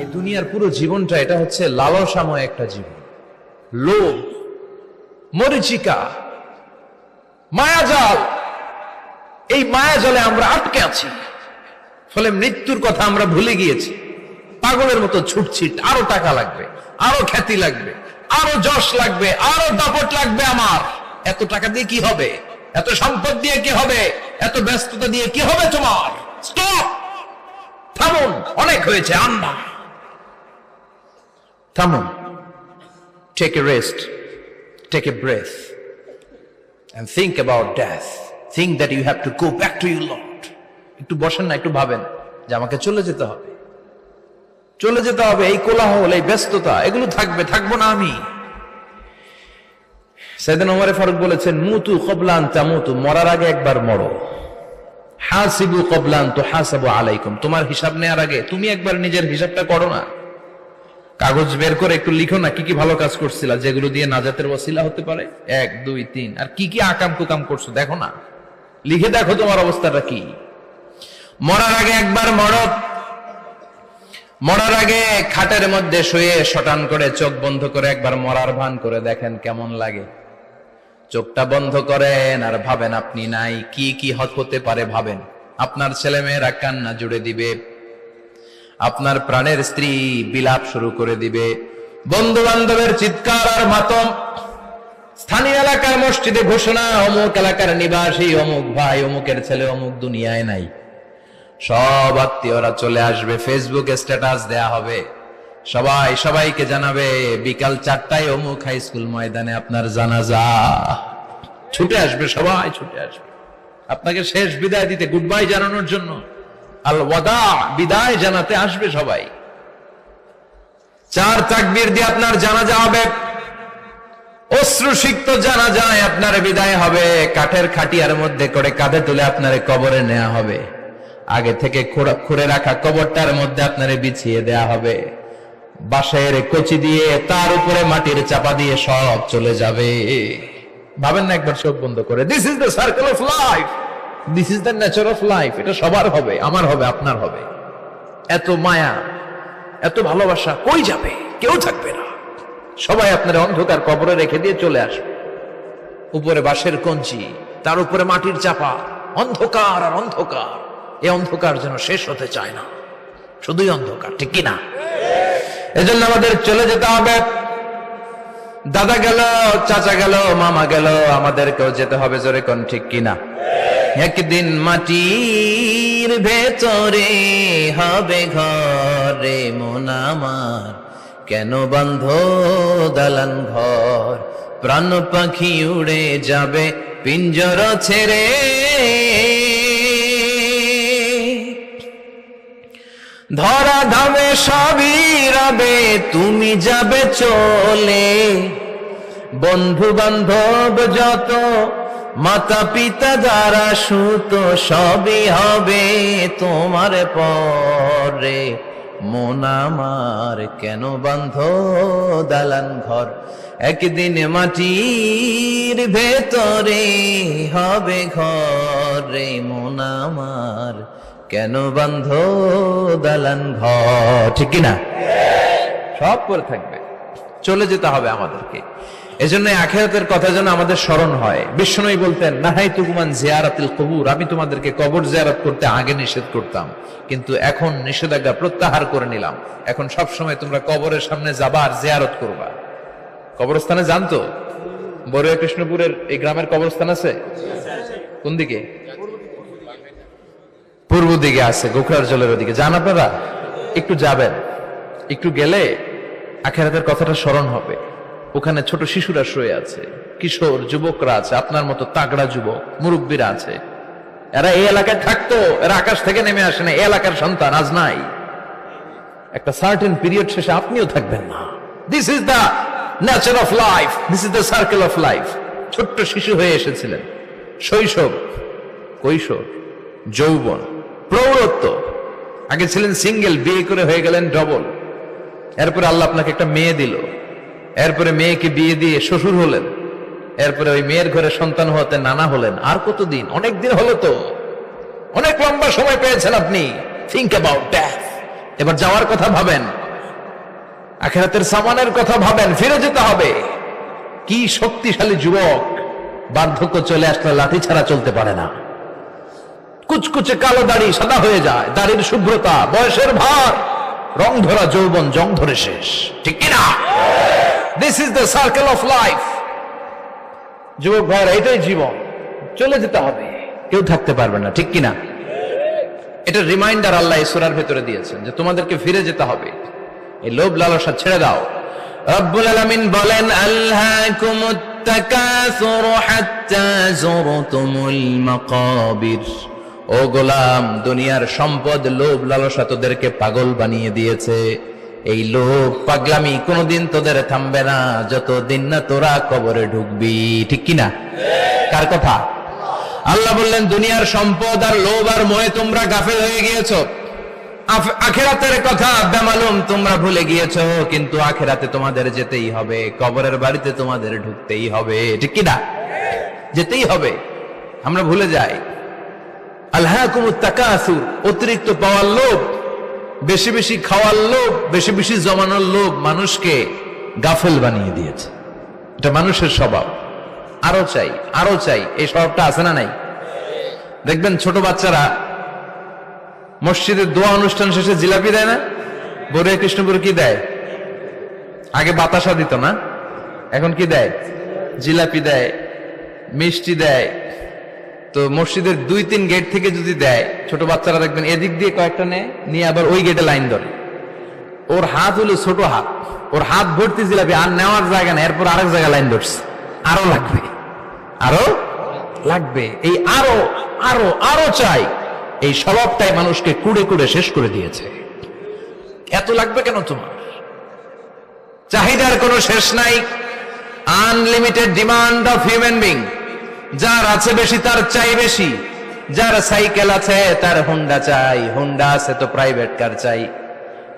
এই দুনিয়ার পুরো জীবনটা এটা হচ্ছে লালসাময় একটা জীবন, লোভ, মরিচিকা, মায়াজাল। এই মায়াজালে আমরা আটকে আছি, ফলে মৃত্যুর কথা আমরা ভুলে গিয়েছি। পাগলের মতো ছুটছি, আরো টাকা লাগবে, আরো খ্যাতি লাগবে, আরো যশ লাগবে, আরো দাপট লাগবে। আমার এত টাকা দিয়ে কি হবে? এত সম্পদ দিয়ে কি হবে? এত ব্যস্ততা দিয়ে কি হবে তোমার? স্টপ, থামুন, অনেক হয়েছে। আন্না, থামুন, take a rest, take a breath and think about death. Think that you have to go back to your Lord. একটু বসেন না, একটু ভাবেন যে আমাকে চলে যেতে হবে, চলে যেতে হবে। এই কোলাহল, এই ব্যস্ততা, এগুলো থাকবে, থাকবো না আমি। সাইয়েদনা ওমর ফারুক বলেছেন, মুতু ক্বাবলা আন তামুতু, মরার আগে একবার মরো। হাসিবু ক্বাবলা আন তুহাসাবু আলাইকুম, তোমার হিসাব নেওয়ার আগে তুমি একবার নিজের হিসাবটা করো না। কাগজ বের করে একটু লিখো না কি কি ভালো কাজ করছিলা, যেগুলো দিয়ে নাজাতের ওয়াসিলা হতে পারে। 1 2 3, আর কি কি আকাম কুকাম করছো দেখো না, লিখে দেখো তোমার অবস্থাটা কি। মরার আগে একবার মরো। মরার আগে খাটের মধ্যে শুয়ে শটান করে চোখ বন্ধ করে একবার মরার ভান করে দেখেন কেমন লাগে। চোখটা বন্ধ করেন আর ভাবেন আপনি নাই, কি কি হতে পারে ভাবেন। আপনার ছেলে মেয়েরা কান্না জুড়ে দিবে, আপনার প্রাণের স্ত্রী বিলাপ শুরু করে দিবে, বন্ধু বান্ধবের চিৎকার আর মাতম, স্থানীয় এলাকার মসজিদে ঘোষণা, অমুক এলাকার নিবাসী অমুক ভাই, অমুকের ছেলে অমুক দুনিয়ায় নাই। সব আত্মীয়রা চলে আসবে, ফেসবুকে স্ট্যাটাস দেয়া হবে, সবাই সবাইকে জানাবে বিকাল 4টায় অমুক হাই স্কুল ময়দানে আপনার জানাজা। ছুটে আসবে, সবাই ছুটে আসবে আপনাকে শেষ বিদায় দিতে, গুড বাই জানানোর জন্য, আল ওয়াদা, বিদায় জানাতে আসবে সবাই। 4 তাকবীর দিয়ে আপনার জানাজা হবে, অশ্রুসিক্ত জানাজায় আপনার বিদায় হবে। কাঠের খাটিয়ার মধ্যে করে কাঁধে তুলে আপনারে কবরে নেওয়া হবে। আগে থেকে খুঁড়ে রাখা কবরটার মধ্যে আপনারে বিছিয়ে দেয়া হবে। বাঁশের কচি দিয়ে তার উপরে মাটির চাপা দিয়ে সব চলে যাবে। ভাবেন না একবার চোখ বন্ধ করে, this is the circle of life, this is the nature of life. এটা সবার হবে, আমার হবে, আপনার হবে। এত মায়া, এত ভালোবাসা কই যাবে? কেউ থাকবে না, সবাই আপনার অন্ধকার কবরে রেখে দিয়ে চলে আসবে। উপরে বাঁশের কঞ্চি, তার উপরে মাটির চাপা, অন্ধকার আর অন্ধকার। এই অন্ধকার যেন শেষ হতে চায় না, শুধুই অন্ধকার, ঠিক কিনা? এজন্য আমাদের চলে যেতে হবে। দাদা গেল, চাচা গেল, মামা গেল, আমাদেরকেও যেতে হবে, জোরে কোন ঠিক কিনা? একদিন মাটির ভেতরে হবে ঘরে মন আমার, কেন বন্ধ দালান ঘর, প্রাণ পাখি উড়ে যাবে পিঞ্জর ছেড়ে। ধরা ধামে সবই রবে, তুমি যাবে চলে। বন্ধু বান্ধব যত, মাতা পিতা যারা সুত, সবই হবে তোমার পরে। মন আমার কেন বন্ধ দালান ঘর, একদিন মাটির ভেতরে হবে ঘরে মন আমার, কেন বন্ধ দালান ঘর, ঠিক কিনা? সব করে থাকবে, চলে যেতে হবে আমাদেরকে। এজন্য আখিরাতের কথা যেন আমাদের স্মরণ হয়। বিষ্ণুই বলতেন, নাহাইতুকুমান জিয়ারাতিল কবুর, আমি তোমাদেরকে কবর জিয়ারত করতে আগে নিষেধ করতাম, কিন্তু এখন নিষেধাজ্ঞা প্রত্যাহার করে নিলাম। এখন সব সময় তোমরা কবরের সামনে যাবা আর জিয়ারত করবা। কবরস্থানে জানতো বড়ুয়া কৃষ্ণপুরের এই গ্রামের কবরস্থান আছে কোন দিকে? পূর্ব দিকে আছে, গোখরার জলের ওদিকে। যান আপনারা, একটু যাবেন, একটু গেলে আখিরাতের কথাটা স্মরণ হবে। ওখানে ছোট শিশুরা শুয়ে আছে, কিশোর যুবকরা আছে, আপনার মতো তাগড়া যুবক মুরব্বীরা আছে। এরা এই এলাকায় থাকতো, এরা আকাশ থেকে নেমে আসে না, এই এলাকার সন্তান, আজ নাই। একটা সার্টেন পিরিয়ড শেষে আপনিও থাকবেন না। This is the nature of life, this is the circle of life. ছোট্ট শিশু হয়ে এসেছিলেন, শৈশব, কৈশোর, যৌবন, প্রৌঢ়ত্ব। আগে ছিলেন সিঙ্গেল, বিয়ে করে হয়ে গেলেন ডবল। এরপরে আল্লাহ আপনাকে একটা মেয়ে দিল, এরপরে মেয়েকে বিয়ে দিয়ে শ্বশুর হলেন, এরপরে ওই মেয়ের ঘরে সন্তান হতে নানা হলেন। আর কতদিন? অনেক দিন হলো তো, অনেক লম্বা সময় পেয়েছেন আপনি। Think about death. এবার যাওয়ার কথা ভাবেন। আখিরাতের সামানের কথা ভাবেন, ফিরে যেতে হবে। কি শক্তিশালী যুবক, বার্ধক্য চলে আসলে লাঠি ছাড়া চলতে পারে না। কুচকুচে কালো দাড়ি সাদা হয়ে যায়, দাড়ির শুভ্রতা, বয়সের ভার, রং ধরা যৌবন জং ধরে শেষ, ঠিক কিনা? This is the circle of life. যুবক ভাইরা, এটাই জীবন, চলে যেতে হবে, কেউ থাকতে পারবে না, ঠিক কিনা? এটা রিমাইন্ডার আল্লাহ এই সূরার ভেতরে দিয়েছেন যে তোমাদেরকে ফিরে যেতে হবে, এই লোভ লালসা ছেড়ে দাও। রব্বুল আলামিন বলেন, আলহাকুমুত তাকাসুর হাত্তা যুরতুমুল মাকাবির। ও গোলাম, দুনিয়ার সম্পদ, লোভ লালসা তোদেরকে পাগল বানিয়ে দিয়েছে। এই লোভ পাগলামি কোনোদিন তোদের থামবে না যতদিন না তোরা কবরে ঢুকবি, ঠিক কিনা? কার কথা? আল্লাহ বললেন, দুনিয়ার সম্পদ আর লোভ আর মোহে তোমরা গাফেল হয়ে গিয়েছো। আখিরাতের কথা বেমালুম তোমরা ভুলে গিয়েছো, কিন্তু আখিরাতে তোমাদের যেতেই হবে, কবরের বাড়িতে তোমাদের ঢুকতেই হবে, ঠিক কিনা? যেতেই হবে, আমরা ভুলে যাই। আলহাকুমুত তাকাসুর, অতিরিক্ত পাওয়ার লোভ, বেশি বেশি খাওয়ার লোভ, বেশি বেশি জমানোর লোভ মানুষকে গাফেল বানিয়ে দিয়েছে। এটা মানুষের স্বভাব, আরো চাই আরো চাই, এই স্বভাবটা আছে না নাই? দেখবেন ছোট বাচ্চারা মসজিদের দোয়া অনুষ্ঠান শেষে জিলাপি দেয় না? বড় কৃষ্ণপুর কি দেয়? আগে বাতাসা দিত না, এখন কি দেয়? জিলাপি দেয়, মিষ্টি দেয়। তো মসজিদের 2-3 গেট থেকে যদি দেয়, ছোট বাচ্চারা দেখবেন এদিক দিয়ে কয়েকটা নিয়ে আবার ওই গেটে লাইন ধরে। ওর হাত হলো ছোট হাত, ওর হাত ভর্তি জিলাপি, আর নেওয়ার জায়গা না, এরপর আরেক জায়গায় লাইন ধরছে, আরো লাগবে আরো লাগবে, এই আরো আরো আরো চাই, এই স্বভাবটাই মানুষকে কুড়ে কুড়ে শেষ করে দিয়েছে। এত লাগবে কেন তোমার? চাহিদার কোনো শেষ নাই, unlimited demand of human being. যার আছে বেশি তার চাই বেশি, যার সাইকেল আছে তার হুন্ডা চাই, হুন্ডা আছে তো প্রাইভেট কার চাই,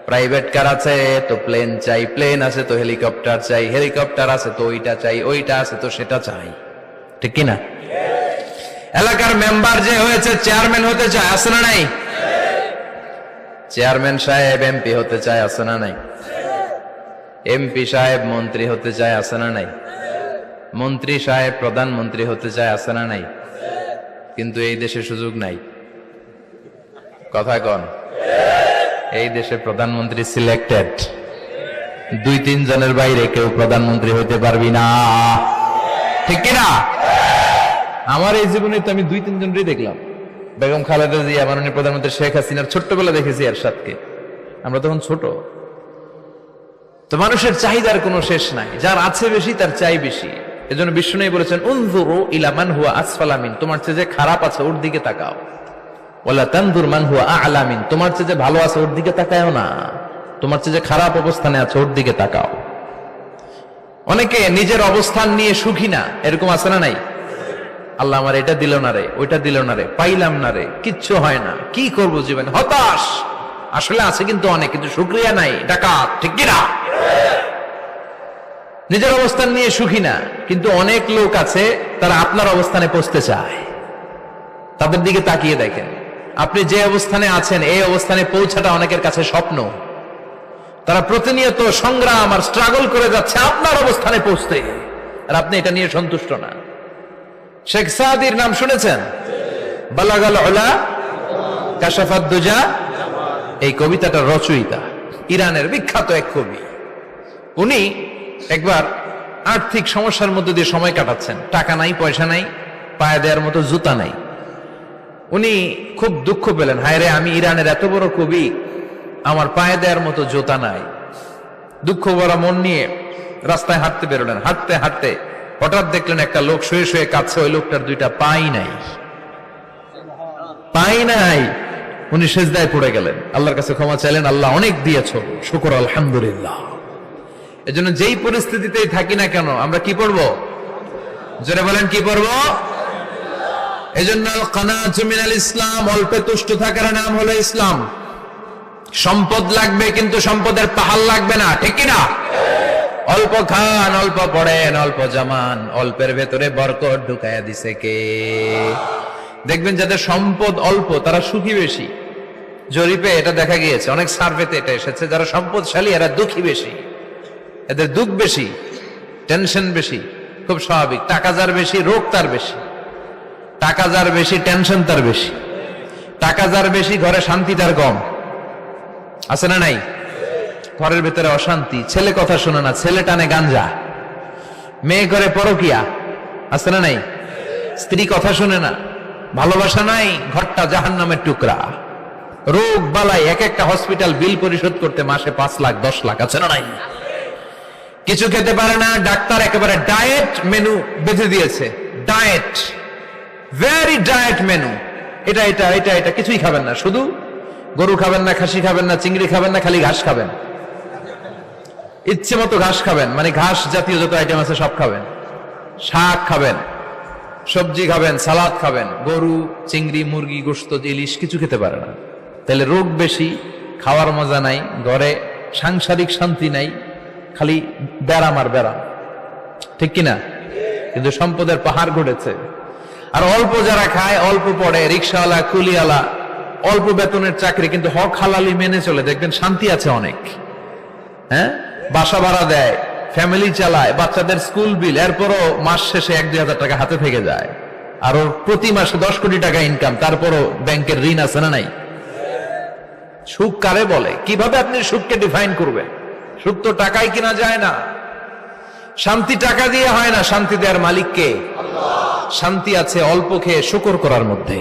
প্রাইভেট কার আছে তো প্লেন চাই, প্লেন আছে তো হেলিকপ্টার চাই, হেলিকপ্টার আছে তো ওইটা চাই, ওইটা আছে তো সেটা চাই, ঠিক কিনা? এলাকার মেম্বার যে হয়েছে চেয়ারম্যান হতে চায়, আছে না নাই? চেয়ারম্যান সাহেব এমপি হতে চায়, আছে না নাই? এমপি সাহেব মন্ত্রী হতে চায়, আছে না নাই? মন্ত্রী সাহেব প্রধানমন্ত্রী হতে চায়, আছে না নাই? কিন্তু এই দেশে সুযোগ নাই, কথা কন। এই দেশে প্রধানমন্ত্রী সিলেক্টেড, 2-3 জনের বাইরে কেউ প্রধানমন্ত্রী হতে পারবি না, ঠিক কিনা? আমার এই জীবনে তো আমি 2-3 জনই দেখলাম। বেগম খালেদা জিয়া, মাননীয় প্রধানমন্ত্রী শেখ হাসিনার ছোট্টবেলা দেখেছি এরশাদকে, আমরা তখন ছোট। তো মানুষের চাহিদার কোনো শেষ নাই, যার আছে বেশি তার চাই বেশি। এজন্য বিষ্ণু বলেছেন, উনজুরু ইলা মান হুয়া আসফালা মিন, তোমার চেয়ে যে খারাপ আছে ওর দিকে তাকাও। ওয়ালা তানজুর মান হুয়া আ'লা মিন, তোমার চেয়ে যে ভালো আছে ওর দিকে তাকাও না, তোমার চেয়ে যে খারাপ অবস্থানে আছে ওর দিকে তাকাও। অনেকে নিজের অবস্থান নিয়ে সুখী না, এরকম আছে না নাই? আল্লাহ আমার এটা দিল না রে, ওইটা দিল না রে, পাইলাম না রে, কিচ্ছু হয় না, কি করব জীবন, হতাশ। আসলে আছে কিন্তু অনেক, কিন্তু শুকরিয়া নাই, ডাকাত, ঠিক কিনা? নিজের অবস্থান নিয়ে সুখী না, কিন্তু অনেক লোক আছে তারা আপনার অবস্থানে পৌঁছতে চায়। তাদের দিকে তাকিয়ে দেখেন, আপনি যে অবস্থানে আছেন এই অবস্থানে পৌঁছাটা অনেকের কাছে স্বপ্ন। তারা প্রতিনিয়ত সংগ্রাম আর স্ট্রাগল করে যাচ্ছে আপনার অবস্থানে পৌঁছতে, আর আপনি এটা নিয়ে সন্তুষ্ট না। শেখ সাদির নাম শুনেছেন? বালাগাল উলা কাশাফাত দুজা, এই কবিতাটার রচয়িতা ইরানের বিখ্যাত এক কবি। উনি একবার আর্থিক সমস্যার মধ্যে দিয়ে সময় কাটাচ্ছেন, টাকা নাই, পয়সা নাই, পায়ে দেওয়ার মতো জুতা নাই। উনি খুব দুঃখ পেলেন, হায় রে, আমি ইরানের এত বড় কবি, আমার পায়ে দেওয়ার মতো জুতা নাই। দুঃখ ভরা মন নিয়ে রাস্তায় হাঁটতে বেরোলেন। হাঁটতে হাঁটতে হঠাৎ দেখলেন একটা লোক শুয়ে শুয়ে কাঁদছে, ওই লোকটার 2টা পাই নাই, পাই নাই। উনি সেজদায় পড়ে গেলেন, আল্লাহর কাছে ক্ষমা চাইলেন, আল্লাহ অনেক দিয়েছ, শুকর আলহামদুলিল্লাহ। এজন্য যেই পরিস্থিতিতেই থাকি না কেন আমরা কি পড়বো? জোরে বলেন, কি পড়বো? এজন্য কানাতু মিনাল ইসলাম, অল্পে তুষ্ট থাকার নাম হলো ইসলাম। সম্পদ লাগবে কিন্তু সম্পদের পাহাড় লাগবে না, ঠিক কিনা? অল্প খান, অল্প পড়েন, অল্প জামান, অল্পের ভেতরে বরকত ঢুকাইয়া দিছে কে? দেখবেন যাদের সম্পদ অল্প তারা সুখী বেশি। জরিপে এটা দেখা গিয়েছে, অনেক সার্ভেতে এটা এসেছে, যারা সম্পদশালী এরা দুঃখী বেশি। এদের দুঃখ বেশি, টেনশন বেশি, খুব স্বাভাবিক। টাকা যার বেশি, রোগ তার বেশি। টাকা যার বেশি, টেনশন তার বেশি। টাকা যার বেশি, ঘরে শান্তি তার কম। আছে না নাই? ঘরের ভেতরে অশান্তি, ছেলে কথা শোনে না, ছেলে টানে গাঞ্জা, মেয়ে করে পরকিয়া। আছে না নাই? স্ত্রী কথা শুনে না, ভালোবাসা নাই, ঘরটা জাহান্নামের টুকরা। রোগ বালাই, এক একটা হসপিটাল বিল পরিশোধ করতে মাসে 5 লাখ 10 লাখ। আছে না নাই? কিছু খেতে পারে না, ডাক্তার একেবারে ডায়েট মেনু বেঁধে দিয়েছে। Diet, very diet menu. এটা এটা এটা এটা কিছুই খাবেন না, শুধু গরু খাবেন না, খাসি খাবেন না, চিংড়ি খাবেন না, খালি ঘাস খাবেন। ইচ্ছে মতো ঘাস খাবেন, মানে ঘাস জাতীয় যত আইটেম আছে সব খাবেন। শাক খাবেন, সবজি খাবেন, সালাদ খাবেন। গরু, চিংড়ি, মুরগি, গোশত, ইলিশ কিছু খেতে পারে না। তাহলে রোগ বেশি, খাওয়ার মজা নাই, ঘরে সাংসারিক শান্তি নাই, খালি ব্যারাম আর ব্যারাম। ঠিক কিনা? কিন্তু সম্পদের পাহাড় ঘটেছে। আর অল্প যারা খায়, অল্প পড়ে, রিক্সাওয়ালা, কুলিওয়ালা, অল্প বেতনের চাকরি, কিন্তু হক হালালি মেনে চলে, দেখবেন শান্তি আছে অনেক। হ্যাঁ, বাসা ভাড়া দেয়, ফ্যামিলি চালায়, বাচ্চাদের স্কুল বিল, এরপরও মাস শেষে 1-2 হাজার টাকা হাতে থেকে যায়। আর ওর প্রতি মাসে 10 কোটি টাকা ইনকাম, তারপরও ব্যাংকের ঋণ আছে না নাই? সুখ কারে বলে? কিভাবে আপনি সুখকে ডিফাইন করবেন? সুখ তো টাকায় কিনা যায় না। শান্তি টাকা দিয়ে হয় না, শান্তি দেওয়ার মালিক কে? শান্তি আছে অল্প খেয়ে শুকর করার মধ্যে,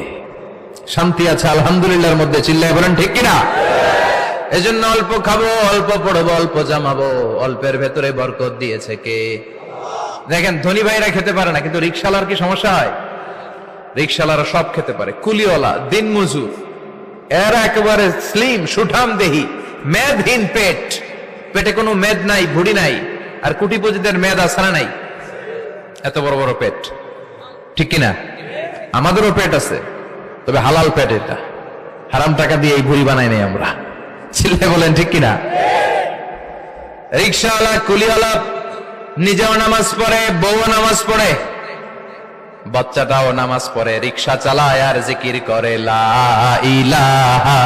শান্তি আছে আলহামদুলিল্লাহর মধ্যে। চিল্লায় বলেন ঠিক কিনা? এজন্য অল্প খাবো, অল্প পড়বো, অল্প জামাবো। অল্পের ভেতরে বরকত দিয়েছে কে? দেখেন, ধনী ভাইরা খেতে পারে না, কিন্তু রিক্সাওয়ালার কি সমস্যা হয়? রিক্সাওয়ালারা সব খেতে পারে। কুলিওয়ালা, দিন মজুর, এরা একেবারে স্লিম, সুঠাম দেহি, মেদহীন পেট, পেটে কোনো মেদ নাই, ভুড়ি নাই। আর কোটিপতিদের মেদ আছে না নাই? এত বড় বড় পেট। ঠিক কিনা? আমাদেরও পেট আছে, তবে হালাল পেট। এটা হারাম টাকা দিয়ে এই ভুড়ি বানাই নাই আমরা। ছেলে বলেন ঠিক কিনা? রিক্সাওয়ালা, কুলিওয়ালা নিজেও নামাজ পড়ে, বউও নামাজ পড়ে, বাচ্চাটাও নামাজ পড়ে, রিক্সা চালায় আর জিকির করে লা ইলাহা